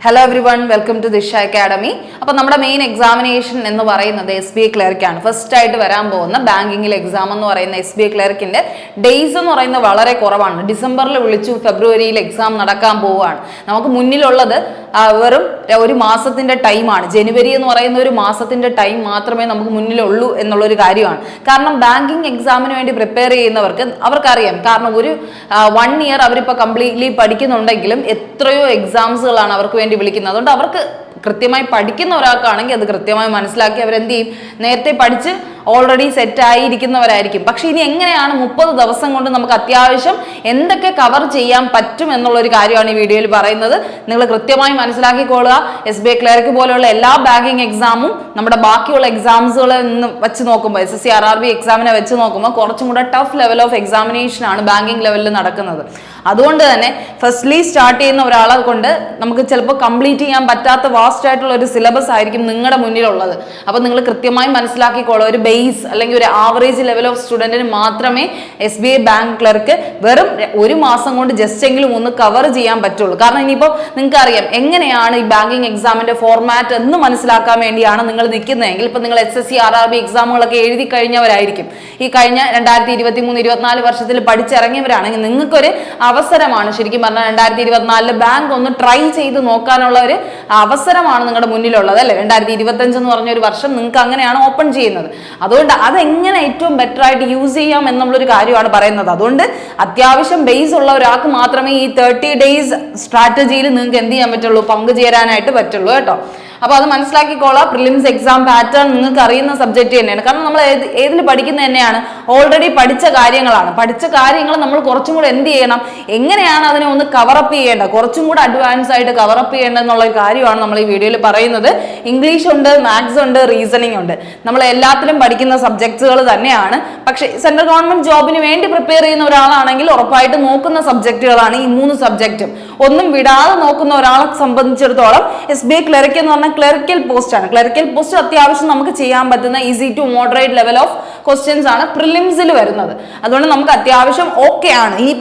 Hello everyone, welcome to Disha Academy. അപ്പോൾ നമ്മുടെ main examination എന്ന് പറയുന്നത് SBA ക്ലർക്കാണ്. ഫസ്റ്റ് ആയിട്ട് വരാൻ പോകുന്ന ബാങ്കിങ്ങിൽ എക്സാം എന്ന് പറയുന്ന SBA ക്ലർക്കിന്റെ ഡേയ്സ് എന്ന് പറയുന്നത് വളരെ കുറവാണ്. ഡിസംബറിൽ വിളിച്ചു, ഫെബ്രുവരിയിൽ എക്സാം നടക്കാൻ പോവുകയാണ്. നമുക്ക് മുന്നിലുള്ളത് വെറും ഒരു മാസത്തിന്റെ ടൈമാണ്. ജനുവരി എന്ന് പറയുന്ന ഒരു മാസത്തിന്റെ ടൈം മാത്രമേ നമുക്ക് മുന്നിലുള്ളൂ എന്നുള്ളൊരു കാര്യമാണ്. കാരണം ബാങ്കിങ് എക്സാമിന് വേണ്ടി പ്രിപ്പയർ ചെയ്യുന്നവർക്ക് അവർക്കറിയാം. കാരണം ഒരു 1 ഇയർ അവരിപ്പോൾ കംപ്ലീറ്റ്ലി പഠിക്കുന്നുണ്ടെങ്കിലും എത്രയോ എക്സാംസുകളാണ് അവർക്ക് വേണ്ടി വിളിക്കുന്നത്. അതുകൊണ്ട് അവർക്ക് കൃത്യമായി പഠിക്കുന്ന ഒരാൾക്കാണെങ്കിൽ അത് കൃത്യമായി മനസ്സിലാക്കി അവരെന്ത് ചെയ്യും, നേരത്തെ പഠിച്ച് ഓൾറെഡി സെറ്റ് ആയിരിക്കുന്നവരായിരിക്കും. പക്ഷെ ഇനി എങ്ങനെയാണ് 30 ദിവസം കൊണ്ട് നമുക്ക് അത്യാവശ്യം എന്തൊക്കെ കവർ ചെയ്യാൻ പറ്റും എന്നുള്ളൊരു കാര്യമാണ് ഈ വീഡിയോയിൽ പറയുന്നത്. നിങ്ങൾ കൃത്യമായി മനസ്സിലാക്കിക്കൊള്ളുക. SBA ക്ലർക്ക് പോലെയുള്ള എല്ലാ ബാങ്കിങ് എക്സാമും നമ്മുടെ ബാക്കിയുള്ള എക്സാംസുകളെ നിന്ന് വെച്ച് നോക്കുമ്പോൾ, SSC RRB എക്സാമിനെ വെച്ച് നോക്കുമ്പോൾ കുറച്ചും കൂടെ ടഫ് ലെവൽ ഓഫ് എക്സാമിനേഷൻ ആണ് ബാങ്കിങ് ലെവലിൽ നടക്കുന്നത്. അതുകൊണ്ട് തന്നെ ഫസ്റ്റ്ലി സ്റ്റാർട്ട് ചെയ്യുന്ന ഒരാളെ കൊണ്ട് നമുക്ക് ചിലപ്പോൾ കംപ്ലീറ്റ് ചെയ്യാൻ പറ്റാത്ത വാസ്റ്റ് ആയിട്ടുള്ള ഒരു സിലബസ് ആയിരിക്കും നിങ്ങളുടെ മുന്നിലുള്ളത്. അപ്പോൾ നിങ്ങൾ കൃത്യമായി മനസ്സിലാക്കിക്കോളൂ. ഒരു ബേസ് അല്ലെങ്കിൽ ഒരു ആവറേജ് ലെവൽ ഓഫ് സ്റ്റുഡന്റിന് മാത്രമേ SBA ബാങ്ക് ക്ലർക്ക് വെറും ഒരു മാസം കൊണ്ട് ജസ്റ്റ് എങ്കിലും ഒന്ന് കവർ ചെയ്യാൻ പറ്റുള്ളൂ. കാരണം ഇനിയിപ്പോൾ നിങ്ങൾക്ക് അറിയാം എങ്ങനെയാണ് ഈ ബാങ്കിങ് എക്സാമിന്റെ ഫോർമാറ്റ് എന്ന് മനസ്സിലാക്കാൻ വേണ്ടിയാണ് നിങ്ങൾ നിൽക്കുന്നതെങ്കിൽ, ഇപ്പൊ നിങ്ങൾ SSC RRB എക്സാമുകളൊക്കെ എഴുതി കഴിഞ്ഞവരായിരിക്കും. ഈ കഴിഞ്ഞ 2023-24 വർഷത്തിൽ പഠിച്ചിറങ്ങിയവരാണെങ്കിൽ നിങ്ങൾക്കൊരു അവസരമാണ്, ശരിക്കും പറഞ്ഞാൽ 2024 ബാങ്ക് ഒന്ന് ട്രൈ ചെയ്ത് നോക്കാനുള്ള ഒരു അവസരമാണ് നിങ്ങളുടെ മുന്നിലുള്ളത് അല്ലെ. 2025 എന്ന് പറഞ്ഞ ഒരു വർഷം നിങ്ങൾക്ക് അങ്ങനെയാണ് ഓപ്പൺ ചെയ്യുന്നത്. അതുകൊണ്ട് അതെങ്ങനെ ഏറ്റവും ബെറ്റർ ആയിട്ട് യൂസ് ചെയ്യാം എന്നുള്ളൊരു കാര്യമാണ് പറയുന്നത്. അതുകൊണ്ട് അത്യാവശ്യം ബേസ് ഉള്ള ഒരാൾക്ക് മാത്രമേ ഈ 30 days സ്ട്രാറ്റജിയിൽ നിങ്ങൾക്ക് എന്ത് ചെയ്യാൻ പറ്റുള്ളൂ, പങ്കുചേരാനായിട്ട് പറ്റുള്ളൂ കേട്ടോ. അപ്പൊ അത് മനസ്സിലാക്കിക്കോളാം. പ്രിലിംസ് എക്സാം പാറ്റേൺ നിങ്ങൾക്ക് അറിയുന്ന സബ്ജക്റ്റ് തന്നെയാണ്. കാരണം നമ്മൾ ഏതിൽ പഠിക്കുന്നത് തന്നെയാണ്, ഓൾറെഡി പഠിച്ച കാര്യങ്ങളാണ്. പഠിച്ച കാര്യങ്ങൾ നമ്മൾ കുറച്ചും കൂടെ എന്ത് ചെയ്യണം, എങ്ങനെയാണ് അതിനെ ഒന്ന് കവറപ്പ് ചെയ്യേണ്ടത്, കുറച്ചും കൂടെ അഡ്വാൻസ് ആയിട്ട് കവറപ്പ് ചെയ്യേണ്ടത് എന്നുള്ള കാര്യമാണ് നമ്മൾ ഈ വീഡിയോയിൽ പറയുന്നത്. ഇംഗ്ലീഷ് ഉണ്ട്, മാത്സ് ഉണ്ട്, റീസണിങ് ഉണ്ട്. നമ്മൾ എല്ലാത്തിലും പഠിക്കുന്ന സബ്ജക്ട്സുകൾ തന്നെയാണ്. പക്ഷേ സെൻട്രൽ ഗവൺമെന്റ് ജോബിന് വേണ്ടി പ്രിപ്പയർ ചെയ്യുന്ന ഒരാളാണെങ്കിൽ ഉറപ്പായിട്ട് നോക്കുന്ന സബ്ജക്റ്റുകളാണ് ഈ 3 സബ്ജക്റ്റും. ഒന്നും വിടാതെ നോക്കുന്ന ഒരാളെ സംബന്ധിച്ചിടത്തോളം SBA ക്ലർക്ക് എന്ന് പറഞ്ഞാൽ ക്ലറിക്കൽ പോസ്റ്റ് ആണ്. ക്ലറിക്കൽ പോസ്റ്റ് അത്യാവശ്യം നമുക്ക് ചെയ്യാൻ പറ്റുന്ന easy to moderate level of questions ആണ് പ്രിലിംസിൽ വരുന്നത്. അതുകൊണ്ട് നമുക്ക് അത്യാവശ്യം ഓക്കെ ആണ്. ഇനി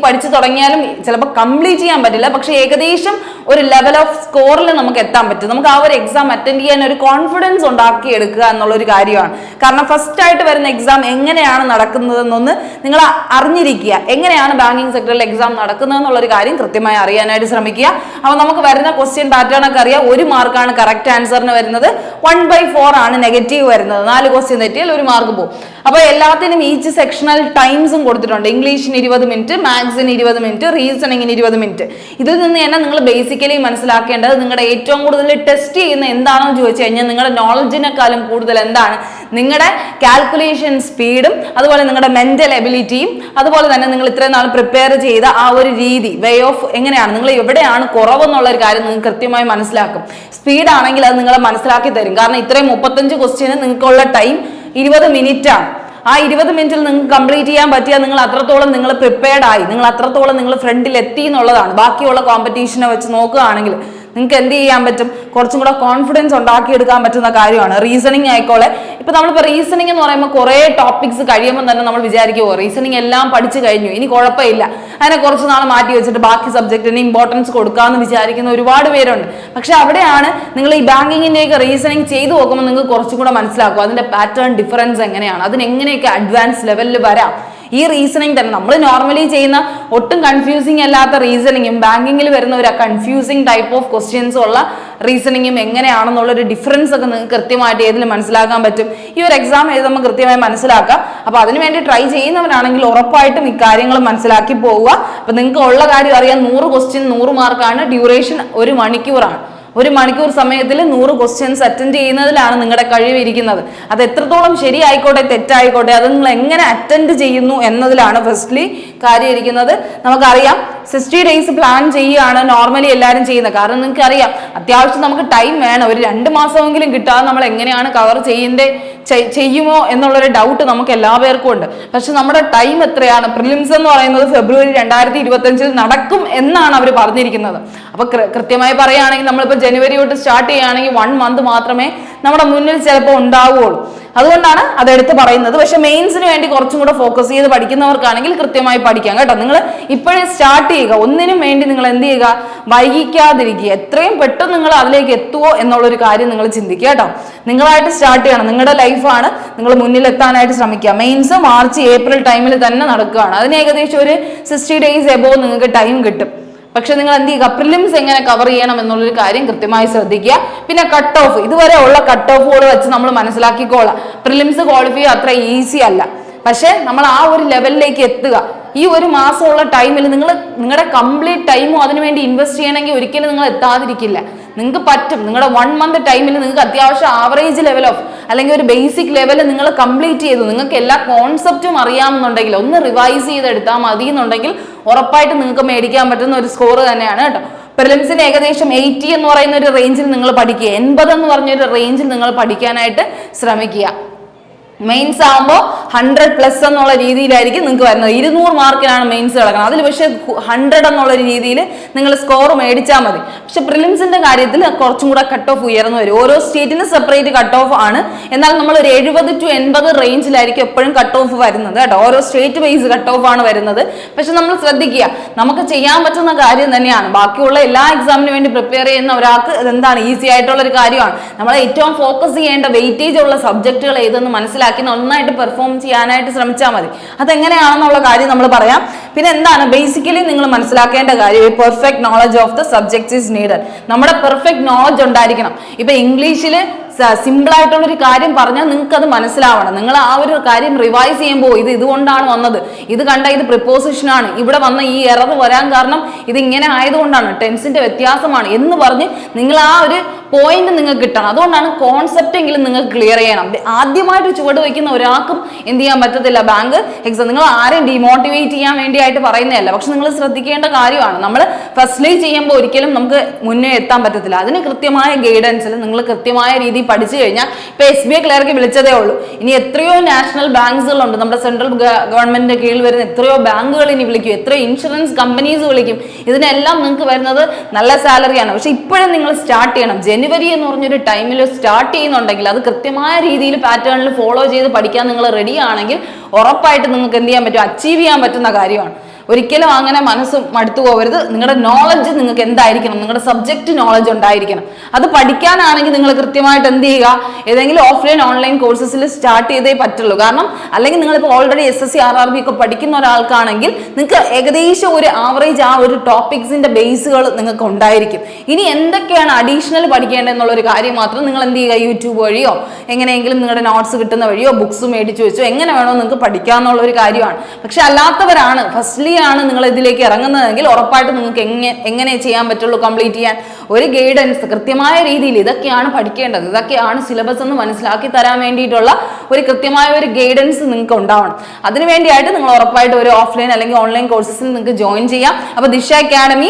പഠിച്ചു തുടങ്ങിയാലും ചിലപ്പോൾ കംപ്ലീറ്റ് ചെയ്യാൻ പറ്റില്ല, പക്ഷെ ഏകദേശം ഒരു ലെവൽ ഓഫ് സ്കോറിൽ നമുക്ക് എത്താൻ പറ്റും. നമുക്ക് ആ ഒരു എക്സാം അറ്റൻഡ് ചെയ്യാൻ ഒരു കോൺഫിഡൻസ് ഉണ്ടാക്കി എടുക്കുക എന്നുള്ളൊരു കാര്യമാണ്. കാരണം ഫസ്റ്റ് ആയിട്ട് വരുന്ന എക്സാം എങ്ങനെയാണ് നടക്കുന്നതെന്നൊന്ന് നിങ്ങൾ അറിഞ്ഞിരിക്കുക. എങ്ങനെയാണ് ബാങ്കിങ് സെക്ടറിൽ എക്സാം നടക്കുന്നത് എന്നുള്ളൊരു കാര്യം കൃത്യമായി അറിയാനായിട്ട് ശ്രമിക്കുക. അപ്പോൾ നമുക്ക് വരുന്ന ക്വസ്റ്റ്യൻ പാറ്റേൺ ഒക്കെ അറിയാം. 1 മാർക്കാണ് കറക്റ്റ് ആൻസറിന് വരുന്നത്, 1/4 ആണ് നെഗറ്റീവ് വരുന്നത്. 4 ക്വസ്റ്റ്യൻ തെറ്റിയാൽ 1 മാർക്ക് പോകും. അപ്പൊ എല്ലാത്തിനും ഈച്ച് സെക്ഷണൽ ടൈംസും കൊടുത്തിട്ടുണ്ട്. ഇംഗ്ലീഷിന് 20 മിനിറ്റ്, മാത്സിന് 20 മിനിറ്റ്, റീസണിങ്ങിന് 20 മിനിറ്റ്. ഇതിൽ നിന്ന് തന്നെ നിങ്ങൾ ബേസിക്കലി മനസ്സിലാക്കേണ്ടത് നിങ്ങളുടെ ഏറ്റവും കൂടുതൽ ടെസ്റ്റ് ചെയ്യുന്ന എന്താണെന്ന് ചോദിച്ചു കഴിഞ്ഞാൽ നിങ്ങളുടെ നോളജിനെക്കാളും കൂടുതൽ എന്താണ്, നിങ്ങളുടെ കാൽക്കുലേഷൻ സ്പീഡും അതുപോലെ നിങ്ങളുടെ മെന്റൽ എബിലിറ്റിയും അതുപോലെ തന്നെ നിങ്ങൾ ഇത്രയും നാൾ പ്രിപ്പയർ ചെയ്ത ആ ഒരു രീതി, വേ ഓഫ് എങ്ങനെയാണ്, നിങ്ങൾ എവിടെയാണ് കുറവെന്നുള്ള ഒരു കാര്യം നിങ്ങൾക്ക് കൃത്യമായി മനസ്സിലാക്കും. സ്പീഡ് ആണെങ്കിൽ അത് നിങ്ങളെ മനസ്സിലാക്കി തരും. കാരണം ഇത്രയും 35 ക്വസ്റ്റ്യന് നിങ്ങൾക്കുള്ള ടൈം 20 മിനിറ്റ് ആണ്. ആ 20 മിനിറ്റിൽ നിങ്ങൾക്ക് കംപ്ലീറ്റ് ചെയ്യാൻ പറ്റിയാൽ നിങ്ങൾ അത്രത്തോളം നിങ്ങൾ പ്രിപ്പയർഡ് ആയി, നിങ്ങൾ അത്രത്തോളം നിങ്ങൾ ഫ്രണ്ടിൽ എത്തി എന്നുള്ളതാണ്. ബാക്കിയുള്ള കോമ്പറ്റീഷനെ വെച്ച് നോക്കുകയാണെങ്കിൽ നിങ്ങൾക്ക് എന്ത് ചെയ്യാൻ പറ്റും, കുറച്ചും കൂടെ കോൺഫിഡൻസ് ഉണ്ടാക്കിയെടുക്കാൻ പറ്റുന്ന കാര്യമാണ്. റീസണിങ് ആയിക്കോളെ, ഇപ്പൊ നമ്മളിപ്പോൾ റീസണിങ് എന്ന് പറയുമ്പോൾ കുറേ ടോപ്പിക്സ് കഴിയുമ്പോൾ തന്നെ നമ്മൾ വിചാരിക്കുമോ റീസണിങ് എല്ലാം പഠിച്ചു കഴിഞ്ഞു, ഇനി കുഴപ്പമില്ല, അതിനെ കുറച്ച് നാൾ മാറ്റി വെച്ചിട്ട് ബാക്കി സബ്ജക്റ്റിന് ഇമ്പോർട്ടൻസ് കൊടുക്കാമെന്ന് വിചാരിക്കുന്ന ഒരുപാട് പേരുണ്ട്. പക്ഷെ അവിടെയാണ് നിങ്ങൾ ഈ ബാങ്കിങ്ങിൻ്റെയൊക്കെ റീസണിങ് ചെയ്തു നോക്കുമ്പോൾ നിങ്ങൾക്ക് കുറച്ചും കൂടെ മനസ്സിലാക്കും അതിന്റെ പാറ്റേൺ ഡിഫറൻസ് എങ്ങനെയാണ്, അതിനെങ്ങനെയൊക്കെ അഡ്വാൻസ് ലെവലിൽ വരാം. ഈ റീസണിങ് തന്നെ നമ്മൾ നോർമലി ചെയ്യുന്ന ഒട്ടും കൺഫ്യൂസിങ് അല്ലാത്ത റീസണിങ്ങും ബാങ്കിങ്ങിൽ വരുന്ന ഒരു കൺഫ്യൂസിങ് ടൈപ്പ് ഓഫ് ക്വസ്റ്റ്യൻസും ഉള്ള റീസണിങ്ങും എങ്ങനെയാണെന്നുള്ള ഒരു ഡിഫറൻസ് ഒക്കെ നിങ്ങൾക്ക് കൃത്യമായിട്ട് ഏതിൽ മനസ്സിലാക്കാൻ പറ്റും. ഈ ഒരു എക്സാം എഴുതുമ്പോൾ കൃത്യമായി മനസ്സിലാക്കാം. അപ്പൊ അതിനുവേണ്ടി ട്രൈ ചെയ്യുന്നവരാണെങ്കിൽ ഉറപ്പായിട്ടും ഇക്കാര്യങ്ങൾ മനസ്സിലാക്കി പോവുക. അപ്പൊ നിങ്ങൾക്ക് ഉള്ള കാര്യം അറിയാം, 100 ക്വസ്റ്റ്യൻ 100 മാർക്കാണ്, ഡ്യൂറേഷൻ 1 മണിക്കൂറാണ്. 1 മണിക്കൂർ സമയത്തിൽ 100 ക്വസ്റ്റ്യൻസ് അറ്റൻഡ് ചെയ്യുന്നതിലാണ് നിങ്ങളുടെ കഴിവ് ഇരിക്കുന്നത്. അത് എത്രത്തോളം ശരിയായിക്കോട്ടെ തെറ്റായിക്കോട്ടെ അത് നിങ്ങൾ എങ്ങനെ അറ്റൻഡ് ചെയ്യുന്നു എന്നതിലാണ് ഫസ്റ്റ്ലി കാര്യം ഇരിക്കുന്നത്. നമുക്കറിയാം 60 days പ്ലാൻ ചെയ്യുകയാണ് നോർമലി എല്ലാവരും ചെയ്യുന്നത്. കാരണം നിങ്ങൾക്ക് അറിയാം അത്യാവശ്യം നമുക്ക് ടൈം വേണം. ഒരു 2 മാസമെങ്കിലും കിട്ടാതെ നമ്മൾ എങ്ങനെയാണ് കവർ ചെയ്യുമോ എന്നുള്ളൊരു ഡൗട്ട് നമുക്ക് എല്ലാ പേർക്കും ഉണ്ട്. പക്ഷെ നമ്മുടെ ടൈം എത്രയാണ്? പ്രിലിംസ് എന്ന് പറയുന്നത് ഫെബ്രുവരി 2025 നടക്കും എന്നാണ് അവർ പറഞ്ഞിരിക്കുന്നത്. അപ്പൊ കൃത്യമായി പറയുകയാണെങ്കിൽ നമ്മളിപ്പോൾ ജനുവരി തൊട്ട് സ്റ്റാർട്ട് ചെയ്യുകയാണെങ്കിൽ 1 മന്ത് മാത്രമേ നമ്മുടെ മുന്നിൽ ചിലപ്പോൾ ഉണ്ടാവുകയുള്ളൂ. അതുകൊണ്ടാണ് അതെടുത്ത് പറയുന്നത്. പക്ഷെ മെയിൻസിന് വേണ്ടി കുറച്ചും കൂടെ ഫോക്കസ് ചെയ്ത് പഠിക്കുന്നവർക്കാണെങ്കിൽ കൃത്യമായി പഠിക്കാം കേട്ടോ. നിങ്ങൾ ഇപ്പോഴേ സ്റ്റാർട്ട് ചെയ്യുക, ഒന്നിനും വേണ്ടി നിങ്ങൾ എന്ത് ചെയ്യുക, വൈകിക്കാതിരിക്കുക. എത്രയും പെട്ടെന്ന് നിങ്ങൾ അതിലേക്ക് എത്തുമോ എന്നുള്ളൊരു കാര്യം നിങ്ങൾ ചിന്തിക്കുക കേട്ടോ. നിങ്ങളായിട്ട് സ്റ്റാർട്ട് ചെയ്യണം, നിങ്ങളുടെ ലൈഫാണ്, നിങ്ങൾ മുന്നിലെത്താനായിട്ട് ശ്രമിക്കുക. മെയിൻസ് മാർച്ച് ഏപ്രിൽ ടൈമിൽ തന്നെ നടക്കുകയാണ്. അതിന് ഏകദേശം ഒരു 60 days എബോവ് നിങ്ങൾക്ക് ടൈം കിട്ടും. പക്ഷെ നിങ്ങൾ എന്ത് ചെയ്യുക, പ്രിലിംസ് എങ്ങനെ കവർ ചെയ്യണം എന്നുള്ളൊരു കാര്യം കൃത്യമായി ശ്രദ്ധിക്കുക. പിന്നെ കട്ട് ഓഫ്, ഇതുവരെ ഉള്ള കട്ട് ഓഫുകൾ വെച്ച് നമ്മൾ മനസ്സിലാക്കിക്കോളാം. പ്രിലിംസ് ക്വാളിഫൈ അത്ര ഈസി അല്ല, പക്ഷെ നമ്മൾ ആ ഒരു ലെവലിലേക്ക് എത്തുക. ഈ ഒരു മാസമുള്ള ടൈമിൽ നിങ്ങൾ നിങ്ങളുടെ കംപ്ലീറ്റ് ടൈമും അതിനുവേണ്ടി ഇൻവെസ്റ്റ് ചെയ്യണമെങ്കിൽ ഒരിക്കലും നിങ്ങൾ എത്താതിരിക്കില്ല. നിങ്ങൾക്ക് പറ്റും. നിങ്ങളുടെ 1 month ടൈമിൽ നിങ്ങൾക്ക് അത്യാവശ്യം ആവറേജ് ലെവൽ ഓഫ് അല്ലെങ്കിൽ ഒരു ബേസിക് ലെവൽ നിങ്ങൾ കംപ്ലീറ്റ് ചെയ്തു, നിങ്ങൾക്ക് എല്ലാ കോൺസെപ്റ്റും അറിയാമെന്നുണ്ടെങ്കിൽ ഒന്ന് റിവൈസ് ചെയ്തെടുത്താൽ മതി എന്നുണ്ടെങ്കിൽ ഉറപ്പായിട്ട് നിങ്ങൾക്ക് മേടിക്കാൻ പറ്റുന്ന ഒരു സ്കോർ തന്നെയാണ് കേട്ടോ. പ്രിലിംസിന് ഏകദേശം 80 എന്ന് പറയുന്ന ഒരു റേഞ്ചിൽ നിങ്ങൾ പഠിക്കുക, 80 എന്ന് പറഞ്ഞൊരു റേഞ്ചിൽ നിങ്ങൾ പഠിക്കാനായിട്ട് ശ്രമിക്കുക. മെയിൻസ് ആകുമ്പോൾ 100+ എന്നുള്ള രീതിയിലായിരിക്കും നിങ്ങൾക്ക് വരുന്നത്. 200 മാർക്കിനാണ് മെയിൻസ് കിടക്കുന്നത്. അതിൽ പക്ഷേ 100 എന്നുള്ള രീതിയിൽ നിങ്ങൾ സ്കോർ മേടിച്ചാൽ മതി. പക്ഷെ പ്രിലിംസിന്റെ കാര്യത്തിൽ കുറച്ചും കൂടെ കട്ട് ഓഫ് ഉയർന്നു വരും. ഓരോ സ്റ്റേറ്റിന് സെപ്പറേറ്റ് കട്ട് ഓഫ് ആണ്. എന്നാൽ നമ്മൾ ഒരു 70 to 80 റേഞ്ചിലായിരിക്കും എപ്പോഴും കട്ട് ഓഫ് വരുന്നത് കേട്ടോ. ഓരോ സ്റ്റേറ്റ് വൈസ് കട്ട് ഓഫ് ആണ് വരുന്നത്. പക്ഷെ നമ്മൾ ശ്രദ്ധിക്കുക, നമുക്ക് ചെയ്യാൻ പറ്റുന്ന കാര്യം തന്നെയാണ്. ബാക്കിയുള്ള എല്ലാ എക്സാമിന് വേണ്ടി പ്രിപ്പയർ ചെയ്യുന്ന ഒരാൾക്ക് ഇതെന്താണ് ഈസി ആയിട്ടുള്ള ഒരു കാര്യമാണ്. നമ്മൾ ഏറ്റവും ഫോക്കസ് ചെയ്യേണ്ട വെയിറ്റേജ് ഉള്ള സബ്ജക്റ്റുകൾ ഏതെന്ന് മനസ്സിലാക്കി നന്നായിട്ട് പെർഫോം ചെയ്യാനായിട്ട് ശ്രമിച്ചാൽ മതി. അതെങ്ങനെയാണെന്നുള്ള കാര്യം നമ്മൾ പറയാം. പിന്നെ എന്താണ് ബേസിക്കലി നിങ്ങൾ മനസ്സിലാക്കേണ്ട കാര്യം, perfect knowledge of the subjects is needed. നമ്മുടെ പെർഫെക്റ്റ് നോളജ് ഉണ്ടായിരിക്കണം. ഇപ്പൊ ഇംഗ്ലീഷിൽ സിമ്പിൾ ആയിട്ടുള്ള ഒരു കാര്യം പറഞ്ഞാൽ നിങ്ങൾക്ക് അത് മനസ്സിലാവണം. നിങ്ങൾ ആ ഒരു കാര്യം റിവൈസ് ചെയ്യുമ്പോൾ ഇതുകൊണ്ടാണ് വന്നത്, ഇത് കണ്ട ഇത് പ്രിപ്പോസിഷൻ ആണ്, ഇവിടെ വന്ന ഈ എറർ വരാൻ കാരണം ഇത് ഇങ്ങനെ ആയതുകൊണ്ടാണ്, ടെൻസിന്റെ വ്യത്യാസമാണ് എന്ന് പറഞ്ഞ് നിങ്ങൾ ആ ഒരു പോയിന്റ് നിങ്ങൾക്ക് കിട്ടണം. അതുകൊണ്ടാണ് കോൺസെപ്റ്റ് എങ്കിലും നിങ്ങൾക്ക് ക്ലിയർ ചെയ്യണം. ആദ്യമായിട്ട് ചുവട് വയ്ക്കുന്ന ഒരാൾക്കും എന്ത് ചെയ്യാൻ പറ്റത്തില്ല ബാങ്ക് എക്സാം. നിങ്ങൾ ആരെയും ഡിമോട്ടിവേറ്റ് ചെയ്യാൻ വേണ്ടിയായിട്ട് പറയുന്നതല്ല, പക്ഷെ നിങ്ങൾ ശ്രദ്ധിക്കേണ്ട കാര്യമാണ്. നമ്മൾ ഫസ്റ്റ്ലി ചെയ്യുമ്പോൾ ഒരിക്കലും നമുക്ക് മുന്നേ എത്താൻ പറ്റത്തില്ല. അതിന് കൃത്യമായ ഗൈഡൻസിൽ നിങ്ങൾ കൃത്യമായ രീതിയിൽ പഠിച്ചു കഴിഞ്ഞാൽ, ഇപ്പൊ SBI ക്ലർക്ക് വിളിച്ചതേ ഉള്ളൂ, ഇനി എത്രയോ നാഷണൽ ബാങ്കുകളുണ്ട്, നമ്മുടെ സെൻട്രൽ ഗവൺമെന്റിന്റെ കീഴിൽ വരുന്ന എത്രയോ ബാങ്കുകൾ ഇനി വിളിക്കും, എത്രയോ ഇൻഷുറൻസ് കമ്പനീസ് വിളിക്കും. ഇതിനെല്ലാം നിങ്ങൾക്ക് വരുന്നത് നല്ല സാലറിയാണ്. പക്ഷെ ഇപ്പോഴും നിങ്ങൾ സ്റ്റാർട്ട് ചെയ്യണം. ജനുവരി എന്ന് പറഞ്ഞൊരു ടൈമിൽ സ്റ്റാർട്ട് ചെയ്യുന്നുണ്ടെങ്കിൽ അത് കൃത്യമായ രീതിയിൽ പാറ്റേണിൽ ഫോളോ ചെയ്ത് പഠിക്കാൻ നിങ്ങൾ റെഡി ആണെങ്കിൽ ഉറപ്പായിട്ട് നിങ്ങൾക്ക് എന്ത് ചെയ്യാൻ പറ്റും, അച്ചീവ് ചെയ്യാൻ പറ്റുന്ന കാര്യമാണ്. ഒരിക്കലും അങ്ങനെ മനസ്സ് മടുത്തു പോകരുത്. നിങ്ങളുടെ നോളജ് നിങ്ങൾക്ക് എന്തായിരിക്കണം, നിങ്ങളുടെ സബ്ജക്റ്റ് നോളജ് ഉണ്ടായിരിക്കണം. അത് പഠിക്കാനാണെങ്കിൽ നിങ്ങൾ കൃത്യമായിട്ട് എന്ത് ചെയ്യുക, ഏതെങ്കിലും ഓഫ്ലൈൻ ഓൺലൈൻ കോഴ്സസിൽ സ്റ്റാർട്ട് ചെയ്തേ പറ്റുള്ളൂ. കാരണം അല്ലെങ്കിൽ നിങ്ങളിപ്പോൾ ഓൾറെഡി SSC RRB ഒക്കെ പഠിക്കുന്ന ഒരാൾക്കാണെങ്കിൽ നിങ്ങൾക്ക് ഏകദേശം ഒരു ആവറേജ് ആ ഒരു ടോപ്പിക്സിന്റെ ബേസുകൾ നിങ്ങൾക്ക് ഉണ്ടായിരിക്കും. ഇനി എന്തൊക്കെയാണ് അഡീഷണൽ പഠിക്കേണ്ടതെന്നുള്ളൊരു കാര്യം മാത്രം നിങ്ങൾ എന്ത് ചെയ്യുക, യൂട്യൂബ് വഴിയോ എങ്ങനെയെങ്കിലും നിങ്ങളുടെ നോട്ട്സ് കിട്ടുന്ന വഴിയോ ബുക്സ് മേടിച്ചു വെച്ചോ എങ്ങനെ വേണോ നിങ്ങൾക്ക് പഠിക്കാമെന്നുള്ള ഒരു കാര്യമാണ്. പക്ഷെ അല്ലാത്തവരാണ് ഫസ്റ്റ്ലി ആണ് നിങ്ങൾ ഇതിലേക്ക് ഇറങ്ങുന്നതെങ്കിൽ ഉറപ്പായിട്ട് നിങ്ങൾക്ക് എങ്ങനെ ചെയ്യാൻ പറ്റുള്ളൂ, കംപ്ലീറ്റ് ചെയ്യാൻ ഒരു ഗൈഡൻസ് കൃത്യമായ രീതിയിൽ ഇതൊക്കെയാണ് പഠിക്കേണ്ടത്, ഇതൊക്കെയാണ് സിലബസ് എന്ന് മനസ്സിലാക്കി തരാൻ വേണ്ടിയിട്ടുള്ള ഒരു കൃത്യമായ ഒരു ഗൈഡൻസ് നിങ്ങൾക്ക് ഉണ്ടാവണം. അതിനുവേണ്ടിയായിട്ട് നിങ്ങൾ ഉറപ്പായിട്ട് ഒരു ഓഫ്ലൈൻ അല്ലെങ്കിൽ ഓൺലൈൻ കോഴ്സസിൽ നിങ്ങൾക്ക് ജോയിൻ ചെയ്യാം. അപ്പൊ ദിശ അക്കാഡമി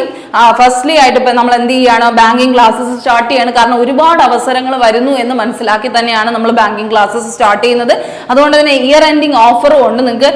ഫസ്റ്റ്ലി ആയിട്ട് ഇപ്പൊ നമ്മൾ എന്ത് ചെയ്യാണ്, ബാങ്കിങ് ക്ലാസ്സസ് സ്റ്റാർട്ട് ചെയ്യാണ്. കാരണം ഒരുപാട് അവസരങ്ങൾ വരുന്നു എന്ന് മനസ്സിലാക്കി തന്നെയാണ് നമ്മൾ ബാങ്കിങ് ക്ലാസ്സസ് സ്റ്റാർട്ട് ചെയ്യുന്നത്. അതുകൊണ്ട് തന്നെ ഇയർ എൻഡിങ് ഓഫറും ഉണ്ട്. നിങ്ങൾക്ക്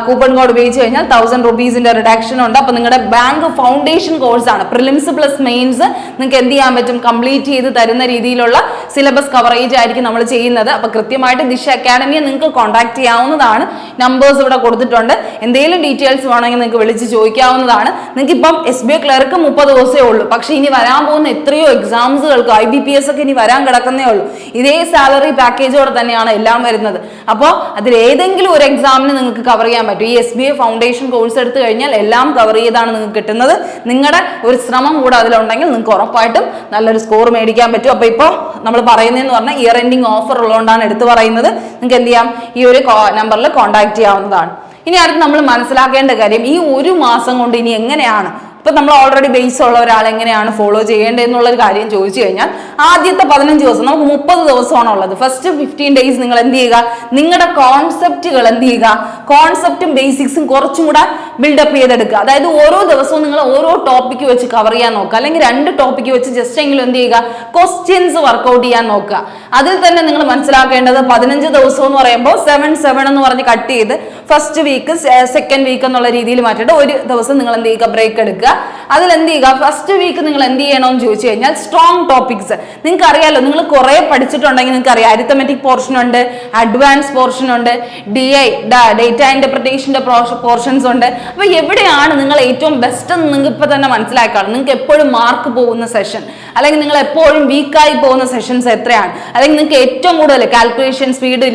കൂപ്പൺ കോഡ് ഉപയോഗിച്ച് കഴിഞ്ഞാൽ 1000 rupeesന്റെ റിഡക്ഷൻ ഉണ്ട്. അപ്പൊ നിങ്ങളുടെ ബാങ്ക് ഫൗണ്ടേഷൻ കോഴ്സാണ്, പ്രിലിംസ് പ്ലസ് മെയിൻസ് നിങ്ങൾക്ക് എന്ത് ചെയ്യാൻ പറ്റും, കംപ്ലീറ്റ് ചെയ്ത് തരുന്ന രീതിയിലുള്ള സിലബസ് കവറേജ് ആയിരിക്കും നമ്മൾ ചെയ്യുന്നത്. അപ്പൊ കൃത്യമായിട്ട് ദിശ അക്കാഡമിയെ നിങ്ങൾക്ക് കോൺടാക്ട് ചെയ്യാവുന്നതാണ്. നമ്പേഴ്സ് ഇവിടെ കൊടുത്തിട്ടുണ്ട്. എന്തെങ്കിലും ഡീറ്റെയിൽസ് വേണമെങ്കിൽ നിങ്ങൾക്ക് വിളിച്ച് ചോദിക്കാവുന്നതാണ്. നിങ്ങൾക്ക് ഇപ്പം SBI ക്ലർക്ക് 30 ദിവസമേ ഉള്ളൂ. പക്ഷെ ഇനി വരാൻ പോകുന്ന എത്രയോ എക്സാംസുകൾക്ക് IBPS ഒക്കെ ഇനി വരാൻ കിടക്കുന്നേ ഉള്ളൂ. ഇതേ സാലറി പാക്കേജോടെ തന്നെയാണ് എല്ലാം വരുന്നത്. അപ്പോൾ അതിൽ ഏതെങ്കിലും ഒരു എക്സാമിന് നിങ്ങൾക്ക് കവർ ചെയ്യാൻ പറ്റും. ഈ SBI ഫൗണ്ടേഷൻ കോഴ്സ് എടുത്തു കഴിഞ്ഞാൽ എല്ലാം കവർ ചെയ്താണ് നിങ്ങൾക്ക് കിട്ടുന്നത്. നിങ്ങളുടെ ഒരു ശ്രമം കൂടെ അതിലുണ്ടെങ്കിൽ നിങ്ങൾക്ക് ഉറപ്പായിട്ടും നല്ലൊരു സ്കോർ മേടിക്കാൻ പറ്റും. അപ്പൊ ഇപ്പോൾ നമ്മൾ പറയുന്നതെന്ന് പറഞ്ഞാൽ ഇയർ എൻഡിങ് ഓഫർ ഉള്ളതുകൊണ്ടാണ് എടുത്തു പറയുന്നത്. നിങ്ങൾക്ക് എന്ത് ചെയ്യാം, ഈ ഒരു നമ്പറിൽ കോൺടാക്ട് ചെയ്യാവുന്നതാണ്. ഇനി അടുത്ത് നമ്മൾ മനസ്സിലാക്കേണ്ട കാര്യം, ഈ ഒരു മാസം കൊണ്ട് ഇനി എങ്ങനെയാണ്, ഇപ്പൊ നമ്മൾ ഓൾറെഡി ബേസ് ഉള്ള ഒരാൾ എങ്ങനെയാണ് ഫോളോ ചെയ്യേണ്ടത് എന്നുള്ളൊരു കാര്യം ചോദിച്ചു കഴിഞ്ഞാൽ, ആദ്യത്തെ 15 ദിവസം നമുക്ക് 30 ദിവസമാണ് ഉള്ളത്. ഫസ്റ്റ് 15 days നിങ്ങൾ എന്ത് ചെയ്യുക, നിങ്ങളുടെ കോൺസെപ്റ്റുകൾ എന്ത് ചെയ്യുക, കോൺസെപ്റ്റും ബേസിക്സും കുറച്ചും കൂടെ ബിൽഡപ്പ് ചെയ്തെടുക്കുക. അതായത് ഓരോ ദിവസവും നിങ്ങൾ ഓരോ ടോപ്പിക്ക് വെച്ച് കവർ ചെയ്യാൻ നോക്കുക, അല്ലെങ്കിൽ 2 ടോപ്പിക്ക് വെച്ച് ജസ്റ്റ് എങ്കിലും എന്ത് ചെയ്യുക, ക്വസ്റ്റ്യൻസ് വർക്ക്ഔട്ട് ചെയ്യാൻ നോക്കുക. അതിൽ തന്നെ നിങ്ങൾ മനസ്സിലാക്കേണ്ടത് 15 ദിവസം എന്ന് പറയുമ്പോൾ 7 എന്ന് പറഞ്ഞ് കട്ട് ചെയ്ത് ഫസ്റ്റ് വീക്ക് സെക്കൻഡ് വീക്ക് എന്നുള്ള രീതിയിൽ മാറ്റിയിട്ട് ഒരു ദിവസം നിങ്ങൾ എന്ത് ചെയ്യുക, ബ്രേക്ക് എടുക്കുക. അതിൽ എന്ത് ചെയ്യുക, ഫസ്റ്റ് വീക്ക് നിങ്ങൾ എന്ത് ചെയ്യണമെന്ന് ചോദിച്ചു കഴിഞ്ഞാൽ സ്ട്രോങ് ടോപ്പിക്സ്. നിങ്ങൾക്ക് അറിയാലോ, നിങ്ങൾ കുറെ പഠിച്ചിട്ടുണ്ടെങ്കിൽ നിങ്ങൾക്ക് അറിയാം, അരിത്തമെറ്റിക് പോർഷൻ ഉണ്ട്, അഡ്വാൻസ് പോർഷൻ ഉണ്ട്, DI ഡേറ്റ ഇന്റർപ്രിട്ടേഷന്റെ പോർഷൻസ് ഉണ്ട്. അപ്പൊ എവിടെയാണ് നിങ്ങൾ ഏറ്റവും ബെസ്റ്റ് എന്ന് നിങ്ങൾക്ക് ഇപ്പൊ തന്നെ മനസ്സിലാക്കാണ്. നിങ്ങൾക്ക് എപ്പോഴും മാർക്ക് പോകുന്ന സെഷൻ അല്ലെങ്കിൽ നിങ്ങൾ എപ്പോഴും വീക്കായി പോകുന്ന സെഷൻസ് എത്രയാണ്, അല്ലെങ്കിൽ നിങ്ങൾക്ക് ഏറ്റവും കൂടുതൽ കാൽക്കുലേഷൻ സ്പീഡ്